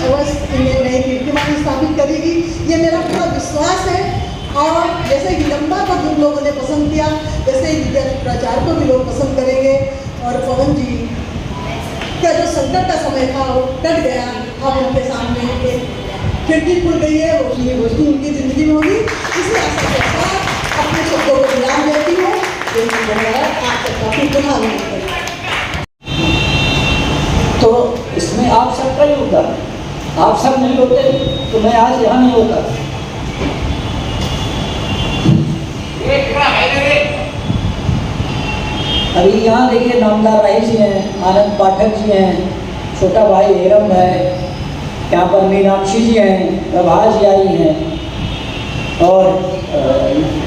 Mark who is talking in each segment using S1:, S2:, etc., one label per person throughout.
S1: अवश्य इन्हें नई कीर्तिमान स्थापित करेगी, ये मेरा पूरा विश्वास है। और जैसे हिडम्बा को जिन लोगों ने पसंद किया, वैसे ही विद्या शुक्राचार्य को भी लोग पसंद करेंगे। और पवन जी का जो संकट का समय था वो कट गया, अब उनके सामने एक खिड़की खुल गई है, रोशनी उनकी जिंदगी में होगी। इसी आशा के साथ अपने शब्दों को विराम देती हूँ। आप सबका फिर पुनः
S2: तो इसमें आप सबका ही होता, आप सब नहीं होते तो मैं आज यहाँ नहीं होता। अभी यहाँ देखिए नामदार राही जी हैं, आनंद पाठक जी हैं, छोटा भाई हेरम है, यहाँ पर मीनाक्षी जी हैं, प्रभाष जी आई हैं, और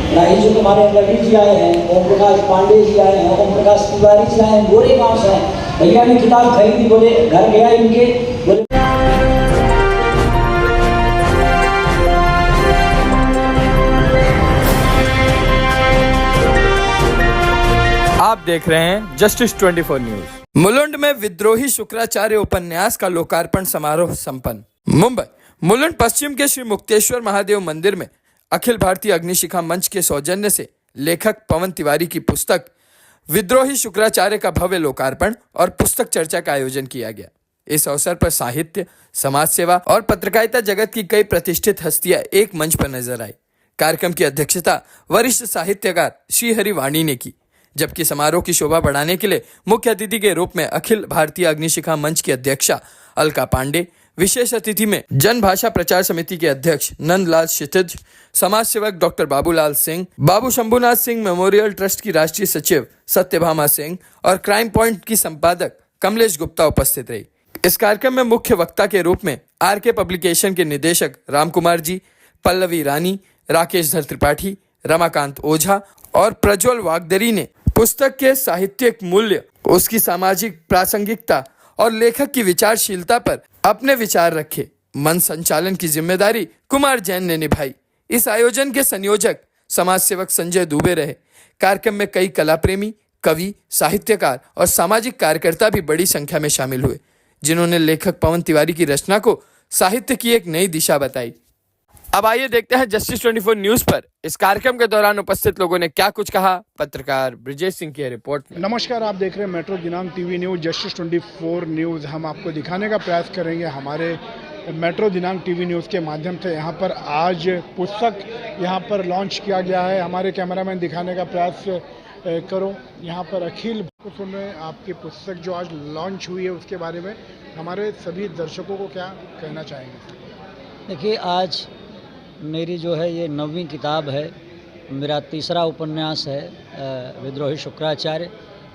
S2: राही जी कुमार रवि जी आए हैं, ओम प्रकाश पांडे जी आए हैं, ओम प्रकाश तिवारी जी आए हैं, गोरे गाँव से हैं। भैया ने किताब खरीदी, बोले घर गया इनके, बोले
S3: आप देख रहे हैं जस्टिस 24 न्यूज। मुलुंड में विद्रोही शुक्राचार्य उपन्यास का लोकार्पण समारोह संपन्न। मुंबई मुलुंड पश्चिम के श्री मुक्तेश्वर महादेव मंदिर में अखिल भारतीय अग्निशिखा मंच के सौजन्य से लेखक पवन तिवारी की पुस्तक विद्रोही शुक्राचार्य का भव्य लोकार्पण और पुस्तक चर्चा का आयोजन किया गया। इस अवसर पर साहित्य, समाज सेवा और पत्रकारिता जगत की कई प्रतिष्ठित हस्तियां एक मंच पर नजर आई। कार्यक्रम की अध्यक्षता वरिष्ठ साहित्यकार श्रीहरि वाणी ने की, जबकि समारोह की शोभा बढ़ाने के लिए मुख्य अतिथि के रूप में अखिल भारतीय अग्निशिखा मंच की अध्यक्षा अलका पांडे, विशेष अतिथि में जन भाषा प्रचार समिति के अध्यक्ष नंदलाल क्षितिज, समाज सेवक डॉक्टर बाबूलाल सिंह, बाबू शंभुनाथ सिंह मेमोरियल ट्रस्ट की राष्ट्रीय सचिव सत्यभामा सिंह और क्राइम पॉइंट की संपादक कमलेश गुप्ता उपस्थित रही। इस कार्यक्रम में मुख्य वक्ता के रूप में आरके पब्लिकेशन के निदेशक राम कुमार जी, पल्लवी रानी, राकेश धर त्रिपाठी, रमाकांत ओझा और प्रज्वल वागदरी ने पुस्तक के साहित्यिक मूल्य, उसकी सामाजिक प्रासंगिकता और लेखक की विचारशीलता पर अपने विचार रखे। मंच संचालन की जिम्मेदारी कुमार जैन ने निभाई। इस आयोजन के संयोजक समाज सेवक संजय दुबे रहे। कार्यक्रम में कई कला प्रेमी, कवि, साहित्यकार और सामाजिक कार्यकर्ता भी बड़ी संख्या में शामिल हुए, जिन्होंने लेखक पवन तिवारी की रचना को साहित्य की एक नई दिशा बताई। अब आइए देखते हैं जस्टिस 24 न्यूज पर इस कार्यक्रम के दौरान उपस्थित लोगों ने क्या कुछ कहा। पत्रकार ब्रिजेश सिंह की रिपोर्ट में।
S4: नमस्कार, आप देख रहे हैं मेट्रो दिनांक टीवी न्यूज जस्टिस 24 न्यूज़। हम आपको दिखाने का प्रयास करेंगे हमारे मेट्रो दिनांक टीवी न्यूज़ के माध्यम से। यहाँ पर आज पुस्तक यहाँ पर लॉन्च किया गया है। हमारे कैमरामैन दिखाने का प्रयास करो। यहाँ पर अखिल को सुन रहे हैं। आपकी पुस्तक जो आज लॉन्च हुई है उसके बारे में हमारे सभी दर्शकों को क्या कहना चाहेंगे?
S2: देखिए, आज मेरी जो है ये 9वीं किताब है, मेरा तीसरा उपन्यास है विद्रोही शुक्राचार्य।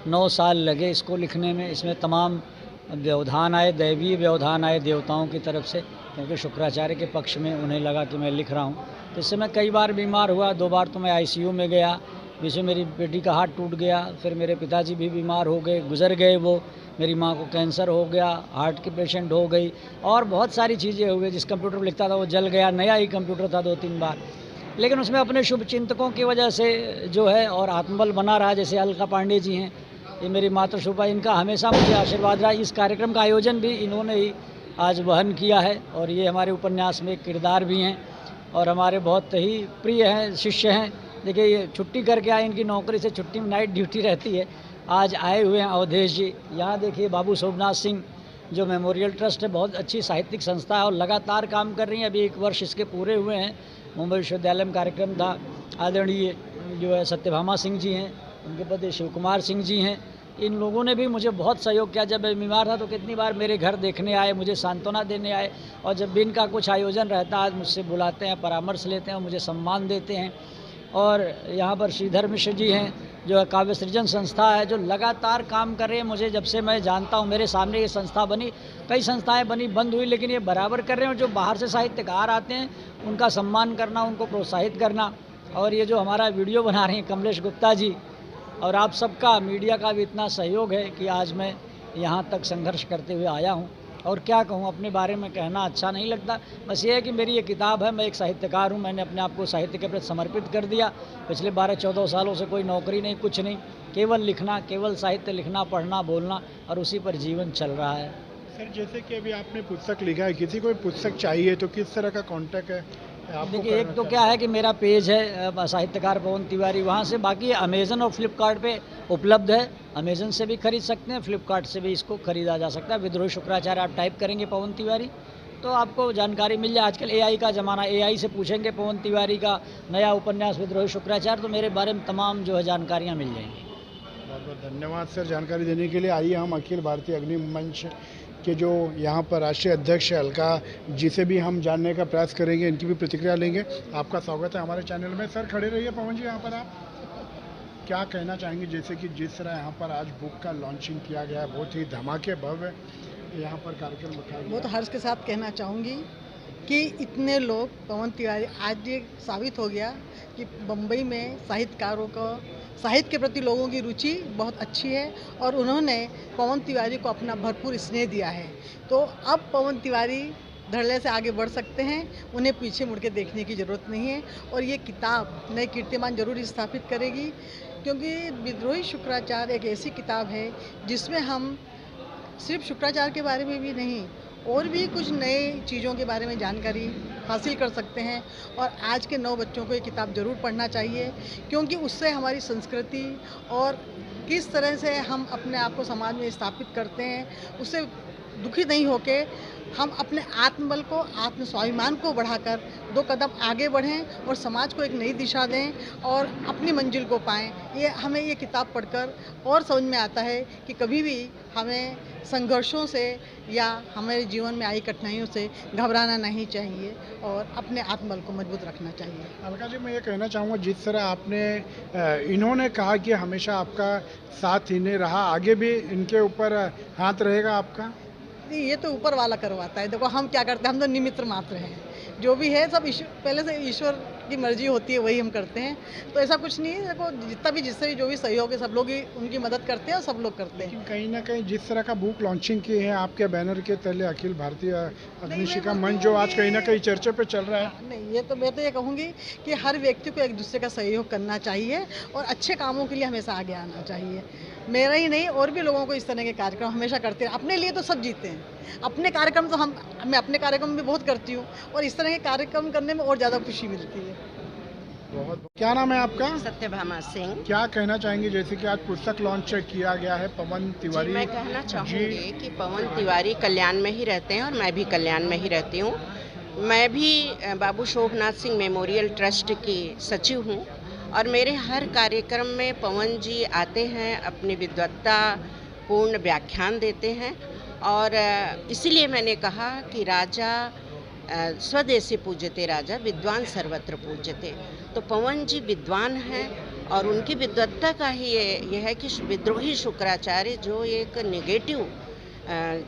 S2: 9 साल लगे इसको लिखने में। इसमें तमाम व्यवधान आए, दैवीय व्यवधान आए देवताओं की तरफ से, क्योंकि शुक्राचार्य के पक्ष में उन्हें लगा कि मैं लिख रहा हूँ। तो इससे मैं कई बार बीमार हुआ, 2 बार तो मैं आईसीयू में गया, जिससे मेरी बेटी का हाथ टूट गया, फिर मेरे पिताजी भी बीमार हो गए, गुजर गए वो, मेरी माँ को कैंसर हो गया, हार्ट की पेशेंट हो गई, और बहुत सारी चीज़ें हो गई। जिस कंप्यूटर पर लिखता था वो जल गया, नया ही कंप्यूटर था 2-3 बार। लेकिन उसमें अपने शुभ चिंतकों की वजह से जो है और आत्मबल बना रहा। जैसे अलका पांडे जी हैं, ये मेरी मातृशुभा, इनका हमेशा मुझे आशीर्वाद रहा। इस कार्यक्रम का आयोजन भी इन्होंने ही आज वहन किया है, और ये हमारे उपन्यास में किरदार भी हैं और हमारे बहुत ही प्रिय हैं, शिष्य हैं। देखिए, ये छुट्टी करके आए, इनकी नौकरी से छुट्टी में नाइट ड्यूटी रहती है। आज आए हुए हैं अवधेश जी। यहाँ देखिए बाबू शोभनाथ सिंह, जो मेमोरियल ट्रस्ट है, बहुत अच्छी साहित्यिक संस्था है और लगातार काम कर रही हैं। अभी 1 वर्ष इसके पूरे हुए हैं। मुंबई विश्वविद्यालय में कार्यक्रम था। आदरणीय जो है सत्यभामा सिंह जी हैं, उनके पति शिव कुमार सिंह जी हैं। इन लोगों ने भी मुझे बहुत सहयोग किया। जब मैं बीमार था तो कितनी बार मेरे घर देखने आए, मुझे सांत्वना देने आए, और जब भी इनका कुछ आयोजन रहता है मुझसे बुलाते हैं, परामर्श लेते हैं और मुझे सम्मान देते हैं। और यहाँ पर श्रीधर मिश्र जी हैं, जो है काव्य सृजन संस्था है, जो लगातार काम कर रहे हैं। मुझे जब से मैं जानता हूँ, मेरे सामने ये संस्था बनी, कई संस्थाएं बनी, बंद हुई, लेकिन ये बराबर कर रहे हैं। और जो बाहर से साहित्यकार आते हैं उनका सम्मान करना, उनको प्रोत्साहित करना। और ये जो हमारा वीडियो बना रहे हैं कमलेश गुप्ता जी, और आप सबका, मीडिया का भी इतना सहयोग है कि आज मैं यहाँ तक संघर्ष करते हुए आया हूँ। और क्या कहूँ, अपने बारे में कहना अच्छा नहीं लगता। बस ये है कि मेरी ये किताब है, मैं एक साहित्यकार हूँ, मैंने अपने आप को साहित्य के प्रति समर्पित कर दिया। पिछले 12-14 सालों से कोई नौकरी नहीं, कुछ नहीं, केवल लिखना, केवल साहित्य लिखना, पढ़ना, बोलना, और उसी पर जीवन चल रहा है।
S4: सर जैसे कि अभी आपने पुस्तक लिखा है, किसी को पुस्तक चाहिए तो किस तरह का कांटेक्ट है आपको?
S2: देखिए, एक तो क्या है कि मेरा पेज है साहित्यकार पवन तिवारी, वहाँ से, बाकी अमेज़न और फ्लिपकार्ट पे उपलब्ध है। अमेज़न से भी खरीद सकते हैं, फ्लिपकार्ट से भी इसको खरीदा जा सकता है। विद्रोही शुक्राचार्य आप टाइप करेंगे पवन तिवारी तो आपको जानकारी मिल जाए। आजकल एआई का ज़माना, एआई से पूछेंगे पवन तिवारी का नया उपन्यास विद्रोही शुक्राचार्य, तो मेरे बारे में तमाम जो है जानकारियाँ मिल जाएंगी।
S4: बहुत बहुत धन्यवाद सर जानकारी देने के लिए। आइए हम अखिल भारतीय अग्नि मंच के जो यहाँ पर राष्ट्रीय अध्यक्ष है अलका जी से भी हम जानने का प्रयास करेंगे, इनकी भी प्रतिक्रिया लेंगे। आपका स्वागत है हमारे चैनल में। सर खड़े रहिए। पवन जी, यहाँ पर आप क्या कहना चाहेंगे, जैसे कि जिस तरह यहाँ पर आज बुक का लॉन्चिंग किया गया है, बहुत ही धमाके भव्य यहाँ पर कार्यक्रम रखा गया।
S1: बहुत हर्ष के साथ कहना चाहूँगी कि इतने लोग, पवन तिवारी, आज ये साबित हो गया कि बम्बई में साहित्यकारों को, साहित्य के प्रति लोगों की रुचि बहुत अच्छी है और उन्होंने पवन तिवारी को अपना भरपूर स्नेह दिया है। तो अब पवन तिवारी धड़ल्ले से आगे बढ़ सकते हैं, उन्हें पीछे मुड़ के देखने की ज़रूरत नहीं है और ये किताब नए कीर्तिमान जरूर स्थापित करेगी, क्योंकि विद्रोही शुक्राचार्य एक ऐसी किताब है जिसमें हम सिर्फ शुक्राचार्य के बारे में भी नहीं, और भी कुछ नए चीज़ों के बारे में जानकारी हासिल कर सकते हैं। और आज के नौ बच्चों को ये किताब ज़रूर पढ़ना चाहिए, क्योंकि उससे हमारी संस्कृति और किस तरह से हम अपने आप को समाज में स्थापित करते हैं, उससे दुखी नहीं होके हम अपने आत्मबल को, आत्म स्वाभिमान को बढ़ाकर 2 कदम आगे बढ़ें और समाज को एक नई दिशा दें और अपनी मंजिल को पाएं। ये हमें ये किताब पढ़कर और समझ में आता है कि कभी भी हमें संघर्षों से या हमारे जीवन में आई कठिनाइयों से घबराना नहीं चाहिए और अपने आत्मबल को मजबूत रखना चाहिए।
S4: अलका जी, मैं ये कहना चाहूँगा, जिस तरह आपने इन्होंने कहा कि हमेशा आपका साथ इन्हें रहा, आगे भी इनके ऊपर हाथ रहेगा आपका?
S1: ये तो ऊपर वाला करवाता है। देखो, हम क्या करते हैं, हम तो निमित्त मात्र हैं। जो भी है सब ईश्वर, पहले से ईश्वर की मर्जी होती है, वही हम करते हैं। तो ऐसा कुछ नहीं है। देखो, जितना भी जिससे भी जो भी सहयोग है, सब लोग ही उनकी मदद करते हैं और सब लोग करते हैं।
S4: कहीं ना कहीं जिस तरह का बुक लॉन्चिंग की है आपके बैनर के तले, अखिल भारतीय अग्निशिखा मंच, जो आज कहीं ना कहीं चर्चा पे चल रहा है।
S1: नहीं, ये तो मैं तो ये कहूँगी कि हर व्यक्ति को एक दूसरे का सहयोग करना चाहिए और अच्छे कामों के लिए हमेशा आगे आना चाहिए। मेरा ही नहीं, और भी लोगों को इस तरह के कार्यक्रम हमेशा करते हैं। अपने लिए तो सब जीते हैं, अपने कार्यक्रम तो मैं अपने कार्यक्रम भी बहुत करती हूँ और इस तरह के कार्यक्रम करने में और ज़्यादा खुशी मिलती है।
S4: बहुत। क्या नाम है आपका?
S5: सत्यभामा सिंह।
S4: क्या कहना चाहेंगे, जैसे कि आज पुस्तक लॉन्च किया गया है पवन तिवारी?
S5: मैं कहना चाहूँगी कि पवन तिवारी कल्याण में ही रहते हैं और मैं भी कल्याण में ही रहती हूँ। मैं भी बाबू शोभनाथ सिंह मेमोरियल ट्रस्ट की सचिव हूँ और मेरे हर कार्यक्रम में पवन जी आते हैं, अपनी विद्वत्ता पूर्ण व्याख्यान देते हैं और इसीलिए मैंने कहा कि राजा स्वदेशी पूज्यते राजा, विद्वान सर्वत्र पूज्यते। तो पवन जी विद्वान हैं और उनकी विद्वत्ता का ही ये है कि विद्रोही शुक्राचार्य जो एक नेगेटिव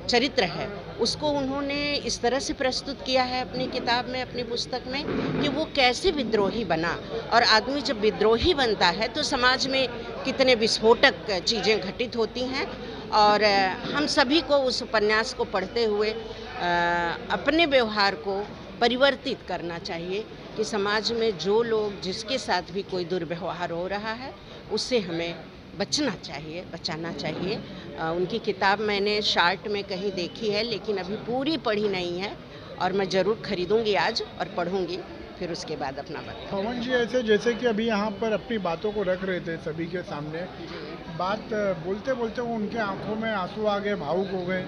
S5: चरित्र है, उसको उन्होंने इस तरह से प्रस्तुत किया है अपनी किताब में, अपनी पुस्तक में, कि वो कैसे विद्रोही बना। और आदमी जब विद्रोही बनता है तो समाज में कितने विस्फोटक चीज़ें घटित होती हैं। और हम सभी को उस उपन्यास को पढ़ते हुए अपने व्यवहार को परिवर्तित करना चाहिए कि समाज में जो लोग, जिसके साथ भी कोई दुर्व्यवहार हो रहा है, उससे हमें बचना चाहिए, बचाना चाहिए। उनकी किताब मैंने शार्ट में कहीं देखी है, लेकिन अभी पूरी पढ़ी नहीं है और मैं ज़रूर खरीदूंगी आज और पढ़ूंगी, फिर उसके बाद अपना बात।
S4: पवन जी, ऐसे जैसे कि अभी यहाँ पर अपनी बातों को रख रहे थे सभी के सामने, बात बोलते बोलते वो उनके आंखों में आंसू आ गए, भावुक हो गए।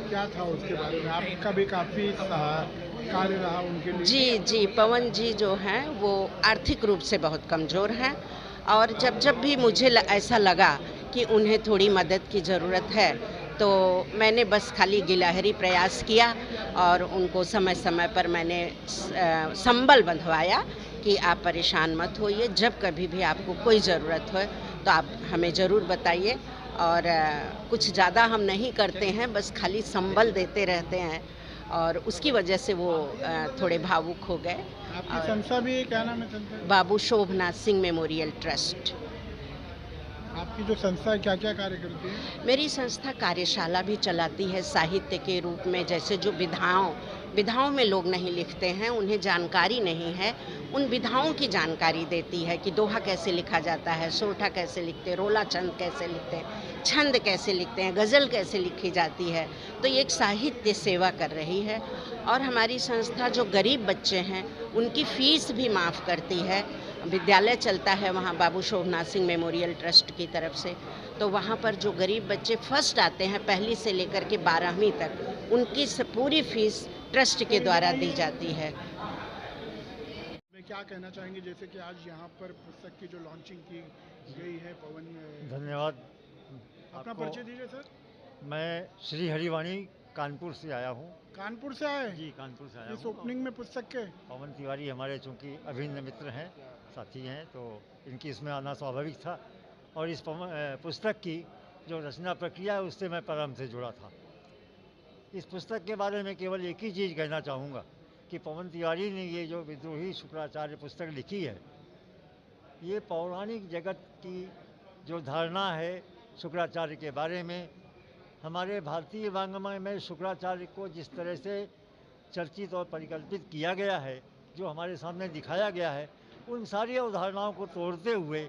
S4: क्या था उसके बारे में? आपका भी काफ़ी कार्य रहा उनके लिए।
S5: जी, पवन जी जो हैं वो आर्थिक रूप से बहुत कमज़ोर हैं और जब भी मुझे ऐसा लगा कि उन्हें थोड़ी मदद की ज़रूरत है तो मैंने बस खाली गिलहरी प्रयास किया और उनको समय समय पर मैंने संबल बंधवाया कि आप परेशान मत होइए, जब कभी भी आपको कोई ज़रूरत हो तो आप हमें ज़रूर बताइए। और कुछ ज़्यादा हम नहीं करते हैं, बस खाली संबल देते रहते हैं और उसकी वजह से वो थोड़े भावुक हो गए।
S4: आपकी संस्था भी क्या नाम है संस्था?
S5: बाबू शोभनाथ सिंह मेमोरियल ट्रस्ट।
S4: आपकी जो संस्था है क्या क्या कार्य करती है?
S5: मेरी संस्था कार्यशाला भी चलाती है साहित्य के रूप में, जैसे जो विधाओं में लोग नहीं लिखते हैं, उन्हें जानकारी नहीं है, उन विधाओं की जानकारी देती है कि दोहा कैसे लिखा जाता है, सोरठा कैसे लिखते हैं, रोला छंद कैसे लिखते हैं, छंद कैसे लिखते हैं, गज़ल कैसे लिखी जाती है। तो ये एक साहित्य सेवा कर रही है। और हमारी संस्था जो गरीब बच्चे हैं उनकी फ़ीस भी माफ़ करती है। विद्यालय चलता है वहाँ बाबू शोभनाथ सिंह मेमोरियल ट्रस्ट की तरफ से, तो वहाँ पर जो गरीब बच्चे फर्स्ट आते हैं पहली से लेकर के 12वीं तक, उनकी पूरी फीस ट्रस्ट के द्वारा दी जाती है।
S4: मैं क्या कहना चाहेंगे, जैसे कि आज यहाँ पर पुस्तक की जो लॉन्चिंग की गई है, पवन
S6: धन्यवाद।
S4: अपना परिचय दीजिए सर।
S6: मैं श्री हरिवाणी कानपुर से आया हूँ।
S4: कानपुर से आए
S6: जी, कानपुर से आया
S4: इस
S6: हूँ।
S4: ओपनिंग में पुस्तक के
S6: पवन तिवारी हमारे चूँकि अभिन्न मित्र हैं, साथी हैं, तो इनकी इसमें आना स्वाभाविक था। और इस पुस्तक की जो रचना प्रक्रिया है उससे मैं प्रारंभ से जुड़ा था। इस पुस्तक के बारे में केवल एक ही चीज़ कहना चाहूँगा कि पवन तिवारी ने ये जो विद्रोही शुक्राचार्य पुस्तक लिखी है, ये पौराणिक जगत की जो धारणा है शुक्राचार्य के बारे में, हमारे भारतीय वाङ्मय में शुक्राचार्य को जिस तरह से चर्चित और परिकल्पित किया गया है, जो हमारे सामने दिखाया गया है, उन सारी अवधारणाओं को तोड़ते हुए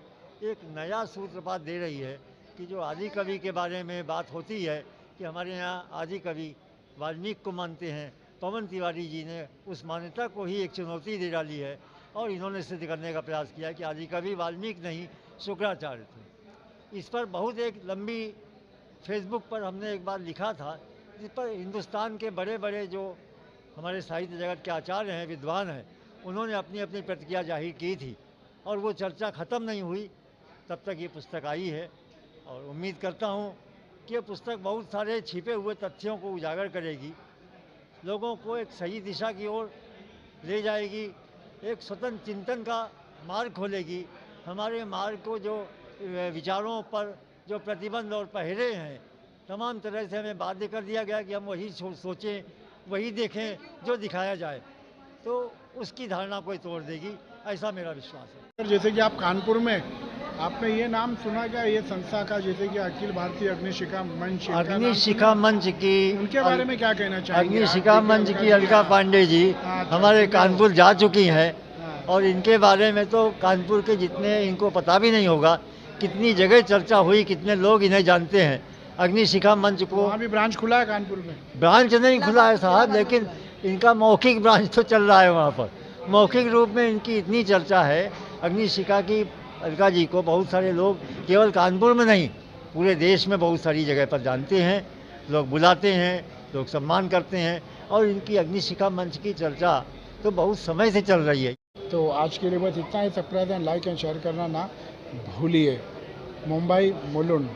S6: एक नया सूत्रपात दे रही है कि जो आदि कवि के बारे में बात होती है कि हमारे यहाँ आदि कवि वाल्मीकि को मानते हैं, पवन तिवारी जी ने उस मान्यता को ही एक चुनौती दे डाली है और इन्होंने सिद्ध करने का प्रयास किया कि आदि कवि वाल्मीकि नहीं शुक्राचार्य थे। इस पर बहुत एक लंबी फेसबुक पर हमने एक बार लिखा था, जिस पर हिंदुस्तान के बड़े बड़े जो हमारे साहित्य जगत के आचार्य हैं, विद्वान हैं, उन्होंने अपनी अपनी प्रतिक्रिया जाहिर की थी और वो चर्चा ख़त्म नहीं हुई तब तक ये पुस्तक आई है। और उम्मीद करता हूँ कि ये पुस्तक बहुत सारे छिपे हुए तथ्यों को उजागर करेगी, लोगों को एक सही दिशा की ओर ले जाएगी, एक स्वतंत्र चिंतन का मार्ग खोलेगी। हमारे मार्ग को जो विचारों पर जो प्रतिबंध और पहरे हैं, तमाम तरह से हमें बाध्य कर दिया गया कि हम वही सोचें, वही देखें जो दिखाया जाए, तो उसकी धारणा कोई तोड़ देगी, ऐसा मेरा विश्वास है।
S4: जैसे कि आप कानपुर में, आपने ये नाम सुना क्या ये संस्था का, जैसे कि अखिल भारतीय अग्निशिखा मंच?
S6: अग्निशिखा मंच की,
S4: उनके बारे में क्या कहना चाहेंगे?
S6: अग्निशिखा मंच की अलका पांडे जी हमारे कानपुर जा चुकी हैं और इनके बारे में तो कानपुर के जितने इनको पता भी नहीं होगा, कितनी जगह चर्चा हुई, कितने लोग इन्हें जानते हैं। अग्निशिखा मंच को
S4: वहाँ भी ब्रांच खुला है कानपुर में?
S6: ब्रांच नहीं खुला है साहब, लेकिन इनका मौखिक ब्रांच तो चल रहा है वहाँ पर। मौखिक रूप में इनकी इतनी चर्चा है अग्निशिखा की, अलका जी को बहुत सारे लोग केवल कानपुर में नहीं पूरे देश में बहुत सारी जगह पर जानते हैं, लोग बुलाते हैं, लोग सम्मान करते हैं और इनकी अग्निशिखा मंच की चर्चा तो बहुत समय से चल रही है।
S4: तो आज के लिए बस इतना ही। Subscribe and like and share करना ना भूलिए। मुंबई मुलुंड।